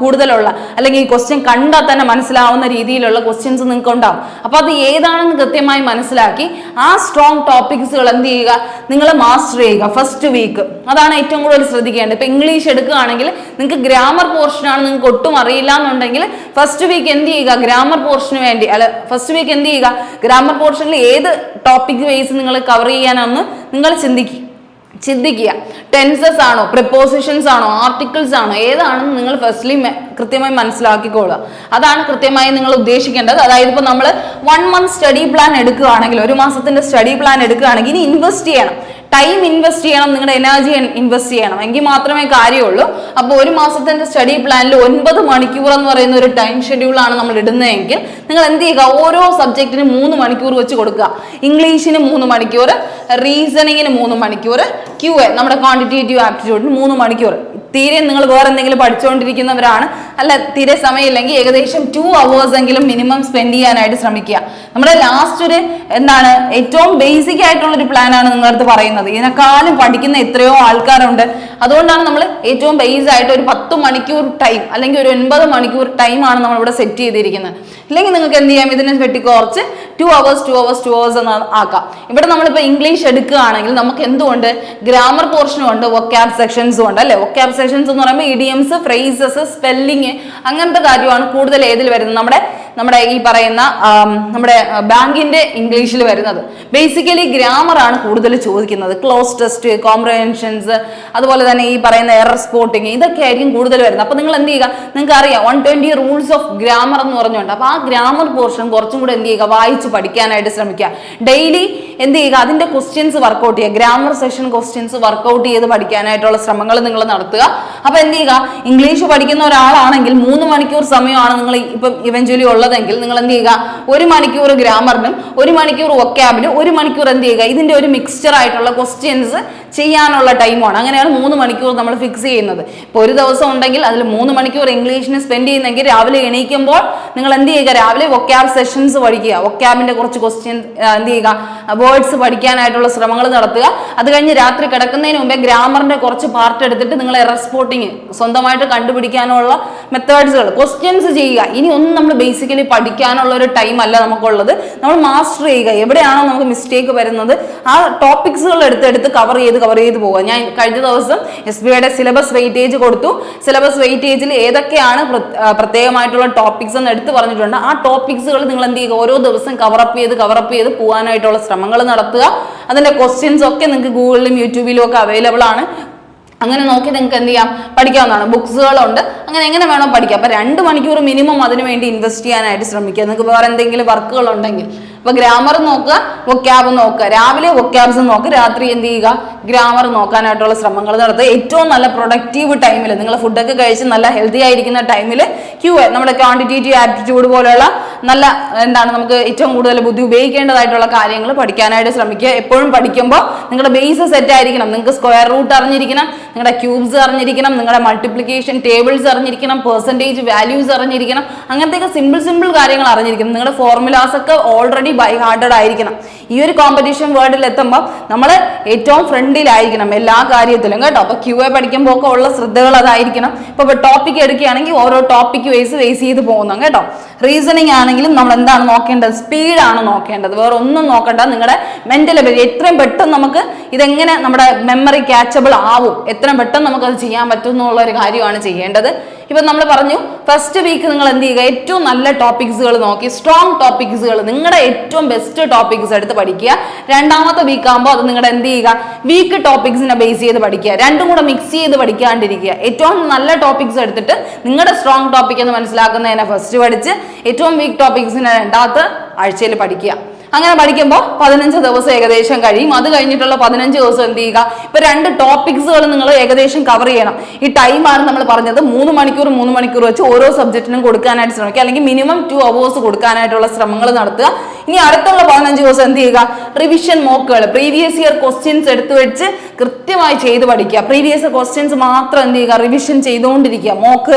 കൂടുതലുള്ള അല്ലെങ്കിൽ ഈ ക്വസ്റ്റ്യൻ കണ്ടാൽ തന്നെ മനസ്സിലാവുന്ന രീതിയിലുള്ള ക്വസ്റ്റ്യൻസ് നിങ്ങൾക്ക് ഉണ്ടാവും. അപ്പൊ അത് ഏതാണെന്ന് കൃത്യമായി മനസ്സിലാക്കി ആ സ്ട്രോങ് ടോപ്പിക്സുകൾ എന്ത് ചെയ്യുക, നിങ്ങൾ മാസ്റ്റർ ചെയ്യുക ഫസ്റ്റ് വീക്ക്. അതാണ് ഏറ്റവും കൂടുതൽ ശ്രദ്ധിക്കേണ്ടത്. ഇപ്പൊ ഇംഗ്ലീഷ് എടുക്കുകയാണെങ്കിൽ നിങ്ങൾക്ക് ഗ്രാമർ പോർഷനാണ് നിങ്ങൾക്ക് ഒട്ടും അറിയില്ല എന്നുണ്ടെങ്കിൽ ഫസ്റ്റ് വീക്ക് എന്ത് ചെയ്യുക, ഗ്രാമർ പോർഷന് വേണ്ടി ഫസ്റ്റ് വീക്ക് എന്ത് ചെയ്യുക, ഗ്രാമർ പോർഷനിൽ ഏത് ടോപ്പിക് വൈസ് നിങ്ങൾ കവർ ചെയ്യാനാണെന്ന് നിങ്ങൾ ചിന്തിക്കുക. ടെൻസസ് ആണോ, പ്രിപ്പോസിഷൻസ് ആണോ, ആർട്ടിക്കിൾസ് ആണോ, ഏതാണെന്ന് നിങ്ങൾ ഫസ്റ്റ്ലി കൃത്യമായി മനസ്സിലാക്കിക്കൊള്ളുക. അതാണ് കൃത്യമായി നിങ്ങൾ ഉദ്ദേശിക്കേണ്ടത്. അതായത് ഇപ്പോൾ നമ്മൾ 1 month സ്റ്റഡി പ്ലാൻ എടുക്കുകയാണെങ്കിൽ, ഒരു മാസത്തിന്റെ സ്റ്റഡി പ്ലാൻ എടുക്കുകയാണെങ്കിൽ ഇനി ഇൻവെസ്റ്റ് ചെയ്യണം, ടൈം ഇൻവെസ്റ്റ് ചെയ്യണം, നിങ്ങളുടെ എനർജി ഇൻവെസ്റ്റ് ചെയ്യണം, എങ്കിൽ മാത്രമേ കാര്യമുള്ളൂ. അപ്പോൾ ഒരു മാസത്തിന്റെ സ്റ്റഡി പ്ലാനിൽ 9 മണിക്കൂർ എന്ന് പറയുന്ന ഒരു ടൈം ഷെഡ്യൂളാണ് നമ്മൾ ഇടുന്നതെങ്കിൽ നിങ്ങൾ എന്ത് ചെയ്യുക, ഓരോ സബ്ജക്റ്റിന് 3 മണിക്കൂർ വെച്ച് കൊടുക്കുക. ഇംഗ്ലീഷിന് 3 മണിക്കൂർ, റീസണിങ്ങിന് 3 മണിക്കൂർ, QA നമ്മുടെ ക്വാണ്ടിറ്റേറ്റീവ് ആപ്റ്റിറ്റ്യൂഡിന് 3 മണിക്കൂർ. തീരെ നിങ്ങൾ വേറെ എന്തെങ്കിലും പഠിച്ചുകൊണ്ടിരിക്കുന്നവരാണ്, അല്ല തീരെ സമയമില്ലെങ്കിൽ ഏകദേശം 2 hours എങ്കിലും മിനിമം സ്പെൻഡ് ചെയ്യാനായിട്ട് ശ്രമിക്കുക. നമ്മുടെ ലാസ്റ്റ് ഒരു എന്താണ് ഏറ്റവും ബേസിക് ആയിട്ടുള്ള ഒരു പ്ലാനാണ് നിങ്ങളടുത്ത് പറയുന്നത്. ഇതിനെക്കാളും പഠിക്കുന്ന എത്രയോ ആൾക്കാരുണ്ട്. അതുകൊണ്ടാണ് നമ്മൾ ഏറ്റവും ബേസ് ആയിട്ട് ഒരു 10 മണിക്കൂർ ടൈം അല്ലെങ്കിൽ ഒരു 9 മണിക്കൂർ ടൈമാണ് നമ്മൾ ഇവിടെ സെറ്റ് ചെയ്തിരിക്കുന്നത്. ഇല്ലെങ്കിൽ നിങ്ങൾക്ക് എന്ത് ചെയ്യാം, ഇതിനെ വെട്ടിക്കുറച്ച് 2 hours എന്ന് ആക്കാം. ഇവിടെ നമ്മളിപ്പോൾ ഇംഗ്ലീഷ് എടുക്കുകയാണെങ്കിൽ നമുക്ക് എന്തുകൊണ്ട് ഗ്രാമർ പോർഷനും ഉണ്ട്, വൊക്കാബ് സെക്ഷൻസും ഉണ്ട് അല്ലെ. വൊക്കാബ് സെക്ഷൻസ് എന്ന് പറയുമ്പോൾ ഇഡിയംസ്, ഫ്രേസസ്, സ്പെല്ലിങ് അങ്ങനത്തെ കാര്യമാണ് കൂടുതൽ ഏതിൽ വരുന്നത്, നമ്മുടെ ഈ പറയുന്ന നമ്മുടെ ബാങ്കിന്റെ ഇംഗ്ലീഷിൽ വരുന്നത്. ബേസിക്കലി ഗ്രാമർ ആണ് കൂടുതൽ ചോദിക്കുന്നത്. ക്ലോസ് ടെസ്റ്റ്, കോംപ്രഹെൻഷൻസ്, അതുപോലെ തന്നെ ഈ പറയുന്ന എറർ സ്പോട്ടിങ്, ഇതൊക്കെ ആയിരിക്കും കൂടുതൽ വരുന്നത്. അപ്പൊ നിങ്ങൾ എന്ത് ചെയ്യുക, നിങ്ങൾക്ക് അറിയാം 120 റൂൾസ് ഓഫ് ഗ്രാമർ എന്ന് പറഞ്ഞുകൊണ്ട്. അപ്പൊ ആ ഗ്രാമർ പോർഷൻ കുറച്ചും കൂടെ എന്ത് ചെയ്യുക, വായിച്ച് പഠിക്കാനായിട്ട് ശ്രമിക്കുക. ഡെയിലി എന്ത് ചെയ്യുക, അതിന്റെ ക്വസ്റ്റ്യൻസ് വർക്ക്ഔട്ട് ചെയ്യുക, ഗ്രാമർ സെഷൻ ക്വസ്റ്റ്യൻസ് വർക്ക്ഔട്ട് ചെയ്ത് പഠിക്കാനായിട്ടുള്ള ശ്രമങ്ങൾ നിങ്ങൾ നടത്തുക. അപ്പൊ എന്ത് ചെയ്യുക, ഇംഗ്ലീഷ് പഠിക്കുന്ന ഒരാളാണെങ്കിൽ 3 മണിക്കൂർ സമയമാണ് നിങ്ങൾ ഇപ്പം ഇവഞ്ച്വലി ഉള്ളതെങ്കിൽ നിങ്ങൾ എന്ത് ചെയ്യുക, 1 മണിക്കൂർ ഗ്രാമറിനും 1 മണിക്കൂർ വൊക്കാബിനും 1 മണിക്കൂർ എന്ത് ചെയ്യുക, ഇതിന്റെ ഒരു മിക്സ്ചർ ആയിട്ടുള്ള ക്വസ്റ്റ്യൻസ് ചെയ്യാനുള്ള ടൈമാണ്. അങ്ങനെയാണ് 3 മണിക്കൂർ നമ്മൾ ഫിക്സ് ചെയ്യുന്നത്. ഇപ്പോൾ ഒരു ദിവസം ഉണ്ടെങ്കിൽ അതിൽ 3 മണിക്കൂർ ഇംഗ്ലീഷിന് സ്പെൻഡ് ചെയ്യുന്നെങ്കിൽ രാവിലെ എണീക്കുമ്പോൾ നിങ്ങൾ എന്ത് ചെയ്യുക, രാവിലെ വൊക്കാബ് സെഷൻസ് പഠിക്കുക, വൊക്കാബിന്റെ കുറച്ച് ക്വസ്റ്റ്യൻ എന്ത് ചെയ്യുക, വേർഡ്സ് പഠിക്കാനായിട്ടുള്ള ശ്രമങ്ങൾ നടത്തുക. അത് കഴിഞ്ഞ് രാത്രി കിടക്കുന്നതിന് മുമ്പേ ഗ്രാമറിന്റെ കുറച്ച് പാർട്ട് എടുത്തിട്ട് നിങ്ങൾ എറർ സ്പോട്ടിങ് സ്വന്തമായിട്ട് കണ്ടുപിടിക്കാനുള്ള മെത്തേഡ്സുകൾ, ക്വസ്റ്റ്യൻസ് ചെയ്യുക. ഇനി ഒന്നും നമ്മൾ ബേസിക്കലി പഠിക്കാനുള്ള ഒരു ടൈം അല്ല നമുക്കുള്ളത്, നമ്മൾ മാസ്റ്റർ ചെയ്യുക. എവിടെയാണോ നമുക്ക് മിസ്റ്റേക്ക് വരുന്നത് ആ ടോപ്പിക്സുകൾ എടുത്തെടുത്ത് കവർ ചെയ്ത് പോകുക. ഞാൻ കഴിഞ്ഞ ദിവസം SBIയുടെ സിലബസ് വെയിറ്റേജ് കൊടുത്തു. സിലബസ് വെയിറ്റേജിൽ ഏതൊക്കെയാണ് പ്രത്യേകമായിട്ടുള്ള ടോപ്പിക്സ് എന്ന് എടുത്ത് പറഞ്ഞിട്ടുണ്ട്. ആ ടോപ്പിക്സുകൾ നിങ്ങൾ എന്ത് ചെയ്യുക, ഓരോ ദിവസം കവറപ്പ് ചെയ്ത് പോകാനായിട്ടുള്ള ശ്രമങ്ങൾ നടത്തുക. അതിന്റെ ക്വസ്റ്റ്യൻസ് ഒക്കെ നിങ്ങൾക്ക് ഗൂഗിളിലും യൂട്യൂബിലും ഒക്കെ അവൈലബിൾ ആണ്. അങ്ങനെ നോക്കി നിങ്ങൾക്ക് എന്ത് ചെയ്യാം, പഠിക്കാവുന്നതാണ്. ബുക്സുകളുണ്ട്, അങ്ങനെ എങ്ങനെ വേണോ പഠിക്കാം. അപ്പൊ 2 മണിക്കൂർ മിനിമം അതിനു വേണ്ടി ഇൻവെസ്റ്റ് ചെയ്യാനായിട്ട് ശ്രമിക്കുക. നിങ്ങൾക്ക് വേറെ എന്തെങ്കിലും വർക്കുകൾ ഉണ്ടെങ്കിൽ അപ്പൊ ഗ്രാമർ നോക്കുക, വൊക്കാബ് നോക്കുക, രാവിലെ വൊക്കാബ്സ് നോക്കുക, രാത്രി എന്ത് ചെയ്യുക, ഗ്രാമർ നോക്കാനായിട്ടുള്ള ശ്രമങ്ങൾ നടത്തുക. ഏറ്റവും നല്ല പ്രൊഡക്റ്റീവ് ടൈമിൽ നിങ്ങൾ ഫുഡൊക്കെ കഴിച്ച് നല്ല ഹെൽത്തി ആയിരിക്കുന്ന ടൈമിൽ QA നമ്മുടെ ക്വാണ്ടിറ്റേറ്റീവ് ആപ്റ്റിറ്റ്യൂഡ് പോലെയുള്ള നല്ല എന്താണ് നമുക്ക് ഏറ്റവും കൂടുതൽ ബുദ്ധി ഉപയോഗിക്കേണ്ടതായിട്ടുള്ള കാര്യങ്ങൾ പഠിക്കാനായിട്ട് ശ്രമിക്കുക. എപ്പോഴും പഠിക്കുമ്പോൾ നിങ്ങളുടെ ബേസ് സെറ്റ് ആയിരിക്കണം. നിങ്ങൾക്ക് സ്ക്വയർ റൂട്ട് അറിഞ്ഞിരിക്കണം, നിങ്ങളുടെ ക്യൂബ്സ് അറിഞ്ഞിരിക്കണം, നിങ്ങളുടെ മൾട്ടിപ്ലിക്കേഷൻ ടേബിൾസ് അറിഞ്ഞിരിക്കണം, പെർസെൻറ്റേജ് വാല്യൂസ് അറിഞ്ഞിരിക്കണം. അങ്ങനത്തെയൊക്കെ സിമ്പിൾ കാര്യങ്ങൾ അറിഞ്ഞിരിക്കണം. നിങ്ങളുടെ ഫോർമുലാസ് ഒക്കെ ഓൾറെഡി ബൈ ഹാർട്ടഡ് ആയിരിക്കണം. ഈ ഒരു കോമ്പറ്റീഷൻ വേൾഡിൽ എത്തുമ്പോൾ നമ്മൾ ഏറ്റവും ഫ്രണ്ടിലായിരിക്കണം എല്ലാ കാര്യത്തിലും കേട്ടോ. അപ്പൊ QA പഠിക്കുമ്പോൾ ഒക്കെ ഉള്ള ശ്രദ്ധകൾ അതായിരിക്കണം. ഇപ്പൊ ടോപ്പിക് എടുക്കുകയാണെങ്കിൽ ഓരോ ടോപ്പിക് വേസ് ചെയ്ത് പോകുന്നു കേട്ടോ. റീസണിങ് ആണെങ്കിലും നമ്മൾ എന്താണ് നോക്കേണ്ടത്, സ്പീഡാണ് നോക്കേണ്ടത്, വേറെ ഒന്നും നോക്കണ്ട. നിങ്ങളുടെ മെന്റൽ എബിലിറ്റി എത്രയും പെട്ടെന്ന് നമുക്ക് ഇതെങ്ങനെ നമ്മുടെ മെമ്മറി ക്യാച്ചബിൾ ആവും, എത്രയും പെട്ടെന്ന് നമുക്കത് ചെയ്യാൻ പറ്റും എന്നുള്ള ഒരു കാര്യമാണ് ചെയ്യേണ്ടത്. ഇപ്പൊ നമ്മൾ പറഞ്ഞു ഫസ്റ്റ് വീക്ക് നിങ്ങൾ എന്ത് ചെയ്യുക, ഏറ്റവും നല്ല ടോപ്പിക്സുകൾ നോക്കി സ്ട്രോങ് ടോപ്പിക്സുകൾ നിങ്ങളുടെ ഏറ്റവും ബെസ്റ്റ് ടോപ്പിക്സ് എടുത്ത് പഠിക്കുക. രണ്ടാമത്തെ വീക്ക് ആകുമ്പോൾ അത് നിങ്ങളുടെ എന്ത് ചെയ്യുക, വീക്ക് ടോപ്പിക്സിനെ ബേസ് ചെയ്ത് പഠിക്കുക. രണ്ടും കൂടെ മിക്സ് ചെയ്ത് പഠിക്കാണ്ടിരിക്കുക. ഏറ്റവും നല്ല ടോപ്പിക്സ് എടുത്തിട്ട് നിങ്ങളുടെ സ്ട്രോങ് ടോപ്പിക് എന്ന് മനസ്സിലാക്കുന്നതിനെ ഫസ്റ്റ് പഠിച്ച് ഏറ്റവും വീക്ക് ടോപ്പിക്സിനെ രണ്ടാമത്തെ ആഴ്ചയിൽ പഠിക്കുക. അങ്ങനെ പഠിക്കുമ്പോൾ 15 ദിവസം ഏകദേശം കഴിയും. അത് കഴിഞ്ഞിട്ടുള്ള 15 ദിവസം എന്ത് ചെയ്യുക, ഇപ്പൊ 2 ടോപ്പിക്സുകൾ നിങ്ങൾ ഏകദേശം കവർ ചെയ്യണം. ഈ ടൈമാണ് നമ്മൾ പറഞ്ഞത് 3 മണിക്കൂർ വെച്ച് ഓരോ സബ്ജക്റ്റിനും കൊടുക്കാനായിട്ട് ശ്രമിക്കുക, അല്ലെങ്കിൽ മിനിമം 2 hours കൊടുക്കാനായിട്ടുള്ള ശ്രമങ്ങൾ നടത്തുക. ഇനി അടുത്തുള്ള 15 ദിവസം എന്ത് ചെയ്യുക, റിവിഷൻ മോക്കുകൾ, പ്രീവിയസ് ഇയർ ക്വസ്റ്റ്യൻസ് എടുത്തു വെച്ച് കൃത്യമായി ചെയ്ത് പഠിക്കുക. പ്രീവിയസ് ഇയർ ക്വസ്റ്റ്യൻസ് മാത്രം എന്ത് ചെയ്യുക, റിവിഷൻ ചെയ്തുകൊണ്ടിരിക്കുക,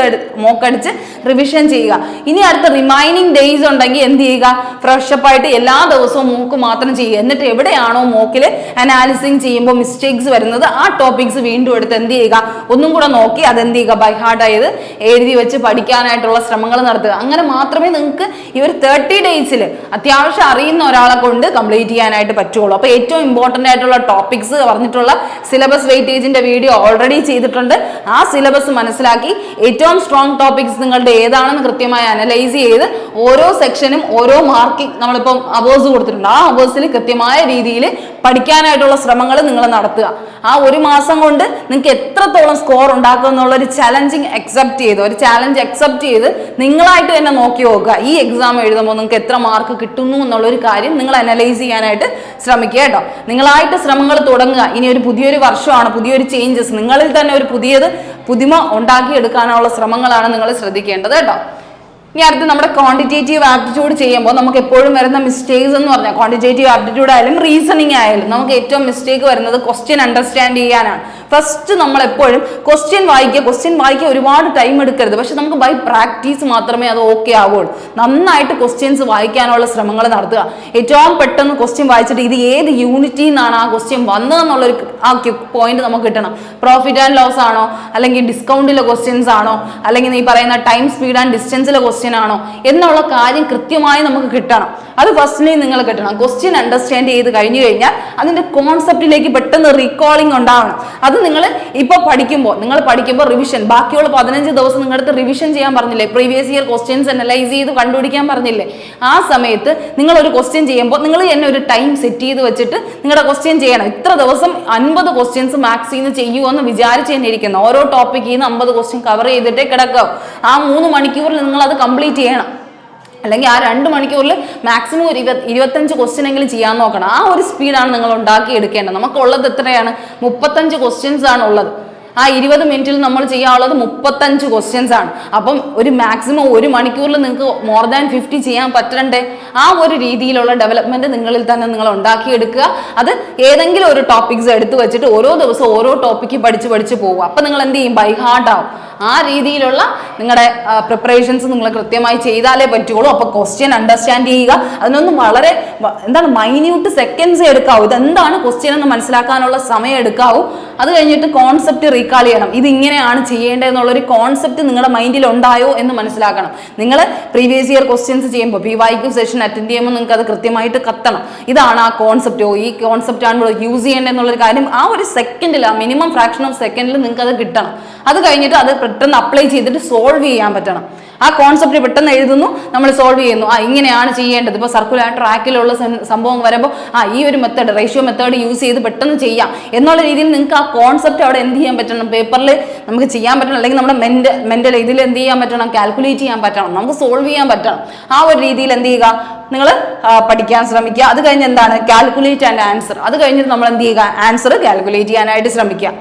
മോക്കടിച്ച് റിവിഷൻ ചെയ്യുക. ഇനി അടുത്ത റിമൈനിങ് ഡേയ്സ് ഉണ്ടെങ്കിൽ എന്ത് ചെയ്യുക, ഫ്രഷപ്പ് ആയിട്ട് എല്ലാ ദിവസവും മോക്ക് മാത്രം ചെയ്യുക. എന്നിട്ട് എവിടെയാണോ മോക്കിൽ അനാലിസിങ് ചെയ്യുമ്പോൾ മിസ്റ്റേക്സ് വരുന്നത് ആ ടോപ്പിക്സ് വീണ്ടും എടുത്ത് എന്ത് ചെയ്യുക, ഒന്നും കൂടെ നോക്കി അതെന്ത് ചെയ്യുക, ബൈ ഹാർട്ട് ആയത് എഴുതി വെച്ച് പഠിക്കാനായിട്ടുള്ള ശ്രമങ്ങൾ നടത്തുക. അങ്ങനെ മാത്രമേ നിങ്ങൾക്ക് ഈ ഒരു 30 ഡേയ്സിൽ അത്യാവശ്യം അറിയുന്ന ഒരാളെ കൊണ്ട് കംപ്ലീറ്റ് ചെയ്യാനായിട്ട് പറ്റുള്ളൂ. അപ്പോൾ ഏറ്റവും ഇമ്പോർട്ടൻ്റ് ആയിട്ടുള്ള ടോപ്പിക്സ് പറഞ്ഞിട്ടുള്ള സിലബസ് വെയിറ്റേജിന്റെ വീഡിയോ ഓൾറെഡി ചെയ്തിട്ടുണ്ട്. ആ സിലബസ് മനസ്സിലാക്കി ഏറ്റവും സ്ട്രോങ് ടോപ്പിക്സ് നിങ്ങളുടെ ഏതാണെന്ന് കൃത്യമായി അനലൈസ് ചെയ്ത് ഓരോ സെക്ഷനും ഓരോ മാർക്കിംഗ് നമ്മളിപ്പം അവേഴ്സ് കൊടുത്തിട്ടുണ്ട്, ആ അവേഴ്സിൽ കൃത്യമായ രീതിയിൽ പഠിക്കാനായിട്ടുള്ള ശ്രമങ്ങൾ നിങ്ങൾ നടത്തുക. ആ ഒരു മാസം കൊണ്ട് നിങ്ങൾക്ക് എത്രത്തോളം സ്കോർ ഉണ്ടാക്കുക എന്നുള്ള ഒരു ചലഞ്ച് അക്സെപ്റ്റ് ചെയ്ത് നിങ്ങളായിട്ട് തന്നെ നോക്കി നോക്കുക. ഈ എക്സാം എഴുതുമ്പോൾ നിങ്ങൾക്ക് എത്ര മാർക്ക് കിട്ടുന്നു എന്നുള്ളൊരു കാര്യം നിങ്ങൾ അനലൈസ് ചെയ്യാനായിട്ട് ശ്രമിക്കുക കേട്ടോ. നിങ്ങളായിട്ട് ശ്രമങ്ങൾ തുടങ്ങുക. ഇനി ഒരു പുതിയൊരു വർഷമാണ്, പുതിയൊരു ചേഞ്ചസ്, നിങ്ങളിൽ തന്നെ ഒരു പുതിമ ഉണ്ടാക്കിയെടുക്കാനുള്ള ശ്രമങ്ങളാണ് നിങ്ങൾ ശ്രദ്ധിക്കേണ്ടത് കേട്ടോ. ഇനി അടുത്ത് നമ്മുടെ ക്വാണ്ടിറ്റേറ്റീവ് ആപ്റ്റിറ്റ്യൂഡ് ചെയ്യുമ്പോൾ നമുക്ക് എപ്പോഴും വരുന്ന മിസ്റ്റേക്സ് എന്ന് പറഞ്ഞാൽ, ക്വാണ്ടിറ്റേറ്റീവ് ആപ്റ്റിറ്റ്യൂഡ് ആയാലും റീസണിങ് ആയാലും നമുക്ക് ഏറ്റവും മിസ്റ്റേക്ക് വരുന്നത് ക്വസ്റ്റ്യൻ അണ്ടർസ്റ്റാൻഡ് ചെയ്യാനാണ്. ഫസ്റ്റ് നമ്മൾ എപ്പോഴും ക്വസ്റ്റ്യൻ വായിക്കുക ഒരുപാട് ടൈം എടുക്കരുത്. പക്ഷെ നമുക്ക് ബൈ പ്രാക്ടീസ് മാത്രമേ അത് ഓക്കെ ആവുള്ളൂ. നന്നായിട്ട് ക്വസ്റ്റ്യൻസ് വായിക്കാനുള്ള ശ്രമങ്ങൾ നടത്തുക. ഏറ്റവും പെട്ടെന്ന് ക്വസ്റ്റ്യൻ വായിച്ചിട്ട് ഇത് ഏത് യൂണിറ്റിൽ നിന്നാണ് ആ ക്വസ്റ്റ്യൻ വന്നതെന്നുള്ളൊരു ആ പോയിന്റ് നമുക്ക് കിട്ടണം. പ്രോഫിറ്റ് ആൻഡ് ലോസ് ആണോ, അല്ലെങ്കിൽ ഡിസ്കൗണ്ടിലെ ക്വസ്റ്റ്യൻസ് ആണോ, അല്ലെങ്കിൽ ഈ പറയുന്ന ടൈം സ്പീഡ് ആൻഡ് ഡിസ്റ്റൻസിലെ ക്വസ്റ്റ്യൻ ആണോ എന്നുള്ള കാര്യം കൃത്യമായി നമുക്ക് കിട്ടണം. അത് ഫസ്റ്റിനെ നിങ്ങൾ കിട്ടണം. ക്വസ്റ്റ്യൻ അണ്ടർസ്റ്റാൻഡ് ചെയ്ത് കഴിഞ്ഞു കഴിഞ്ഞാൽ അതിന്റെ കോൺസെപ്റ്റിലേക്ക് പെട്ടെന്ന് റീകോളിംഗ് ഉണ്ടാവണം. അത് നിങ്ങൾ ഇപ്പോൾ പഠിക്കുമ്പോൾ റിവിഷൻ, ബാക്കിയുള്ള 15 ദിവസം നിങ്ങളുടെ റിവിഷൻ ചെയ്യാൻ പറഞ്ഞില്ലേ, പ്രീവിയസ് ഇയർ ക്വസ്റ്റ്യൻസ് അനലൈസ് ചെയ്ത് കണ്ടുപിടിക്കാൻ പറഞ്ഞില്ലേ, ആ സമയത്ത് നിങ്ങൾ ഒരു ക്വസ്റ്റ്യൻ ചെയ്യുമ്പോൾ നിങ്ങൾ തന്നെ ഒരു ടൈം സെറ്റ് ചെയ്ത് വെച്ചിട്ട് നിങ്ങളുടെ ക്വസ്റ്റ്യൻ ചെയ്യണം. ഇത്ര ദിവസം 50 ക്വസ്റ്റ്യൻസ് മാക്സിൽ നിന്ന് ചെയ്യുമെന്ന് വിചാരിച്ച് തന്നെ ഇരിക്കുന്നു. ഓരോ ടോപ്പിക്കിൽ നിന്ന് 50 ക്വസ്റ്റ്യൻ കവർ ചെയ്തിട്ടേ കിടക്കാവും. ആ 3 മണിക്കൂറിൽ നിങ്ങൾ അത് കംപ്ലീറ്റ് ചെയ്യണം. അല്ലെങ്കിൽ ആ 2 മണിക്കൂറിൽ മാക്സിമം 25 ക്വസ്റ്റ്യൻ എങ്കിലും ചെയ്യാൻ നോക്കണം. ആ ഒരു സ്പീഡാണ് നിങ്ങൾ ഉണ്ടാക്കിയെടുക്കേണ്ടത്. നമുക്കുള്ളത് എത്രയാണ്, 35 ക്വസ്റ്റ്യൻസ് ആണ് ഉള്ളത്. ആ 20 മിനിറ്റിൽ നമ്മൾ ചെയ്യാനുള്ളത് 35 ക്വസ്റ്റ്യൻസ് ആണ്. അപ്പം ഒരു മാക്സിമം 1 മണിക്കൂറിൽ നിങ്ങൾക്ക് മോർ ദാൻ 50 ചെയ്യാൻ പറ്റണ്ടേ? ആ ഒരു രീതിയിലുള്ള ഡെവലപ്മെന്റ് നിങ്ങളിൽ തന്നെ നിങ്ങൾ ഉണ്ടാക്കിയെടുക്കുക. അത് ഏതെങ്കിലും ഒരു ടോപ്പിക്സ് എടുത്തു വെച്ചിട്ട് ഓരോ ദിവസം ഓരോ ടോപ്പിക്ക് പഠിച്ച് പോകുക. അപ്പം നിങ്ങൾ എന്ത് ചെയ്യും, ബൈ ഹാർട്ട് ആവും. ആ രീതിയിലുള്ള നിങ്ങളുടെ പ്രിപ്പറേഷൻസ് നിങ്ങൾ കൃത്യമായി ചെയ്താലേ പറ്റുള്ളൂ. അപ്പോൾ ക്വസ്റ്റ്യൻ അണ്ടർസ്റ്റാൻഡ് ചെയ്യുക. അതിനൊന്നും വളരെ മൈന്യൂട്ട് സെക്കൻഡ്സ് എടുക്കാവൂ. ഇതെന്താണ് ക്വസ്റ്റ്യൻ എന്ന് മനസ്സിലാക്കാനുള്ള സമയം എടുക്കാവൂ. അത് കഴിഞ്ഞിട്ട് കോൺസെപ്റ്റ് റീകാൾ ചെയ്യണം. ഇത് ഇങ്ങനെയാണ് ചെയ്യേണ്ടതെന്നുള്ളൊരു കോൺസെപ്റ്റ് നിങ്ങളുടെ മൈൻഡിൽ ഉണ്ടായോ എന്ന് മനസ്സിലാക്കണം. നിങ്ങൾ പ്രീവിയസ് ഇയർ ക്വസ്റ്റ്യൻസ് ചെയ്യുമ്പോൾ PYQ സെഷൻ അറ്റൻഡ് ചെയ്യുമ്പോൾ നിങ്ങൾക്ക് അത് കൃത്യമായിട്ട് കത്തണം. ഇതാണ് ആ കോൺസെപ്റ്റ്, ഈ കോൺസെപ്റ്റ് ആണ് യൂസ് ചെയ്യേണ്ടതെന്നുള്ളൊരു കാര്യം ആ ഒരു സെക്കൻഡിൽ, ആ മിനിമം ഫ്രാക്ഷൻ ഓഫ് സെക്കൻഡിൽ നിങ്ങൾക്ക് അത് കിട്ടണം. അത് കഴിഞ്ഞിട്ട് അത് പെട്ടെന്ന് അപ്ലൈ ചെയ്തിട്ട് സോൾവ് ചെയ്യാൻ പറ്റണം. ആ കോൺസെപ്റ്റ് പെട്ടെന്ന് എഴുതുന്നു, നമ്മൾ സോൾവ് ചെയ്യുന്നു. ഇങ്ങനെയാണ് ചെയ്യേണ്ടത്. ഇപ്പോൾ സർക്കുലർ ട്രാക്കിലുള്ള സംഭവം വരുമ്പോൾ ഈ ഒരു മെത്തേഡ്, റേഷ്യോ മെത്തേഡ് യൂസ് ചെയ്ത് പെട്ടെന്ന് ചെയ്യാം എന്നുള്ള രീതിയിൽ നിങ്ങൾക്ക് ആ കോൺസെപ്റ്റ് അവിടെ എന്ത് ചെയ്യാൻ പറ്റണം, പേപ്പറിൽ നമുക്ക് ചെയ്യാൻ പറ്റണം. അല്ലെങ്കിൽ നമ്മുടെ മെന്റൽ ഇതിൽ എന്ത് ചെയ്യാൻ പറ്റണം, കാൽക്കുലേറ്റ് ചെയ്യാൻ പറ്റണം, നമുക്ക് സോൾവ് ചെയ്യാൻ പറ്റണം. ആ ഒരു രീതിയിൽ എന്ത് ചെയ്യുക, നിങ്ങൾ പഠിക്കാൻ ശ്രമിക്കുക. അത് കഴിഞ്ഞ് എന്താണ്, കാൽക്കുലേറ്റ് ആൻഡ് ആൻസർ. അത് കഴിഞ്ഞിട്ട് നമ്മൾ എന്ത് ചെയ്യുക, ആൻസർ കാൽക്കുലേറ്റ് ചെയ്യാനായിട്ട് ശ്രമിക്കുക.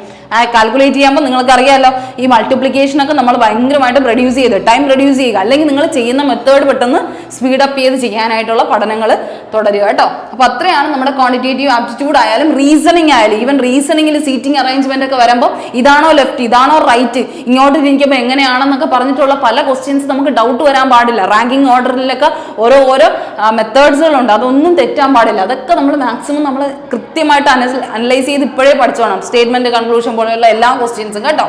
കാൽക്കുലേറ്റ് ചെയ്യുമ്പോൾ നിങ്ങൾക്ക് അറിയാമല്ലോ, ഈ മൾട്ടിപ്ലിക്കേഷനൊക്കെ നമ്മൾ ഭയങ്കരമായിട്ട് ടൈം റെഡ്യൂസ് ചെയ്യുക. അല്ലെങ്കിൽ നിങ്ങൾ ചെയ്യുന്ന മെത്തേഡ് പെട്ടെന്ന് സ്പീഡപ്പ് ചെയ്ത് ചെയ്യാനായിട്ടുള്ള പഠനങ്ങൾ തുടരുക കേട്ടോ. അപ്പോൾ അത്രയാണ് നമ്മുടെ ക്വാണ്ടിറ്റേറ്റീവ് ആപ്റ്റിറ്റ്യൂഡ് ആയാലും റീസണിങ് ആയാലും. ഈവൻ റീസണിങ്ങിൽ സീറ്റിംഗ് അറേഞ്ച്മെന്റ് ഒക്കെ വരുമ്പോൾ ഇതാണോ ലെഫ്റ്റ്, ഇതാണോ റൈറ്റ്, ഇങ്ങോട്ട് ഇരിക്കുമ്പോൾ എങ്ങനെയാണെന്നൊക്കെ പറഞ്ഞിട്ടുള്ള പല ക്വസ്റ്റ്യൻസ് നമുക്ക് ഡൗട്ട് വരാൻ പാടില്ല. റാങ്കിങ് ഓർഡറിലൊക്കെ ഓരോ മെത്തേഡ്സുകളുണ്ട്, അതൊന്നും തെറ്റാൻ പാടില്ല. അതൊക്കെ നമ്മൾ മാക്സിമം നമ്മൾ കൃത്യമായിട്ട് അനലൈസ് ചെയ്ത് ഇപ്പോഴേ പഠിച്ചോണം. സ്റ്റേറ്റ്മെന്റ്, കൺക്ലൂഷൻ പോലെയുള്ള എല്ലാ ക്വസ്റ്റ്യൻസും കേട്ടോ,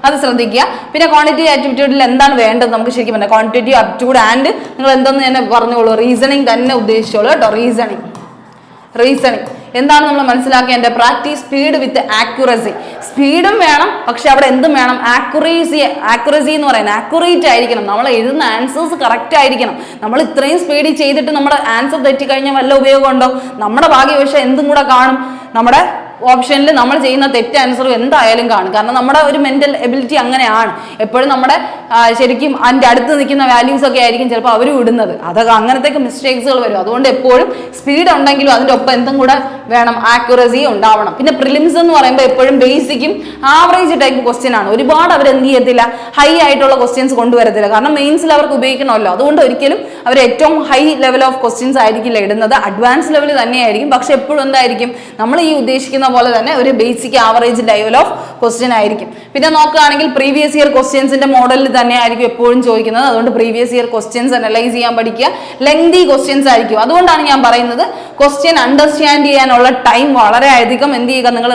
അത് ശ്രദ്ധിക്കുക. പിന്നെ ക്വാണ്ടിറ്റേറ്റീവ് ആപ്റ്റിറ്റ്യൂഡിൽ എന്താണ് വേണ്ടത് നമുക്ക് ശരിക്കും പറഞ്ഞാൽ, ക്വാണ്ടിറ്റേറ്റീവ് ആപ്റ്റിറ്റ്യൂഡ് ആൻഡ് നിങ്ങൾ എന്തെന്ന് തന്നെ പറഞ്ഞോളൂ, റീസണിങ് തന്നെ ഉദ്ദേശിച്ചോളൂ കേട്ടോ. റീസണിങ് എന്താണ് നമ്മൾ മനസ്സിലാക്കേണ്ടത്, പ്രാക്ടീസ് സ്പീഡ് വിത്ത് ആക്യുറസി. സ്പീഡും വേണം, പക്ഷെ അവിടെ എന്തും വേണം, ആക്യുറസി എന്ന് പറയുന്നത് ആക്യുറേറ്റ് ആയിരിക്കണം. നമ്മൾ എഴുതുന്ന ആൻസേഴ്സ് കറക്റ്റ് ആയിരിക്കണം. നമ്മൾ ഇത്രയും സ്പീഡിൽ ചെയ്തിട്ട് നമ്മുടെ ആൻസർ തെറ്റിക്കഴിഞ്ഞാൽ വല്ല ഉപയോഗമുണ്ടോ? നമ്മുടെ ഭാഗ്യവശം എന്തും കൂടെ കാണും, നമ്മുടെ ഓപ്ഷനിൽ നമ്മൾ ചെയ്യുന്ന തെറ്റ് ആൻസറും എന്തായാലും കാണും. കാരണം നമ്മുടെ ഒരു മെന്റൽ എബിലിറ്റി അങ്ങനെയാണ്. എപ്പോഴും നമ്മുടെ ശരിക്കും അതിൻ്റെ അടുത്ത് നിൽക്കുന്ന വാല്യൂസ് ഒക്കെ ആയിരിക്കും ചിലപ്പോൾ അവരും ഇടുന്നത്. അതൊക്കെ അങ്ങനത്തേക്ക് മിസ്റ്റേക്സുകൾ വരും. അതുകൊണ്ട് എപ്പോഴും സ്പീഡ് ഉണ്ടെങ്കിലും അതിൻ്റെ ഒപ്പം എന്തും കൂടെ വേണം, ആക്യുറസി ഉണ്ടാവണം. പിന്നെ പ്രിലിംസ് എന്ന് പറയുമ്പോൾ എപ്പോഴും ബേസിക്കും ആവറേജ് ടൈപ്പ് ക്വസ്റ്റ്യൻ ആണ്. ഒരുപാട് അവർ എന്ത് ചെയ്യത്തില്ല, ഹൈ ആയിട്ടുള്ള ക്വസ്റ്റ്യൻസ് കൊണ്ടുവരത്തില്ല. കാരണം മെയിൻസിൽ അവർക്ക് ഉപയോഗിക്കണമല്ലോ. അതുകൊണ്ട് ഒരിക്കലും അവർ ഏറ്റവും ഹൈ ലെവൽ ഓഫ് ക്വസ്റ്റ്യൻസ് ആയിരിക്കില്ല ഇടുന്നത്, അഡ്വാൻസ് ലെവൽ തന്നെയായിരിക്കും. പക്ഷെ എപ്പോഴും എന്തായിരിക്കും, നമ്മൾ ഈ ഉദ്ദേശിക്കുന്ന പോലെ തന്നെ ഒരു basic average level of question ആയിരിക്കും. പിന്നെ നോക്കുകയാണെങ്കിൽ പ്രീവിയസ് ഇയർ ക്വസ്റ്റ്യൻസിന്റെ മോഡലിൽ തന്നെ ആയിരിക്കും എപ്പോഴും ചോദിക്കുന്നത്. അതുകൊണ്ട് പ്രീവിയസ് ഇയർ ക്വസ്റ്റ്യൻസ് അനലൈസ് ചെയ്യാൻ പഠിക്കുക. ലെങ്തി ക്വസ്റ്റ്യൻസ് ആയിരിക്കും. അതുകൊണ്ടാണ് ഞാൻ പറയുന്നത് ക്വസ്റ്റ്യൻ അണ്ടർസ്റ്റാൻഡ് ചെയ്യാനുള്ള ടൈം വളരെ അധികം എന്ത് ചെയ്യുക, നിങ്ങൾ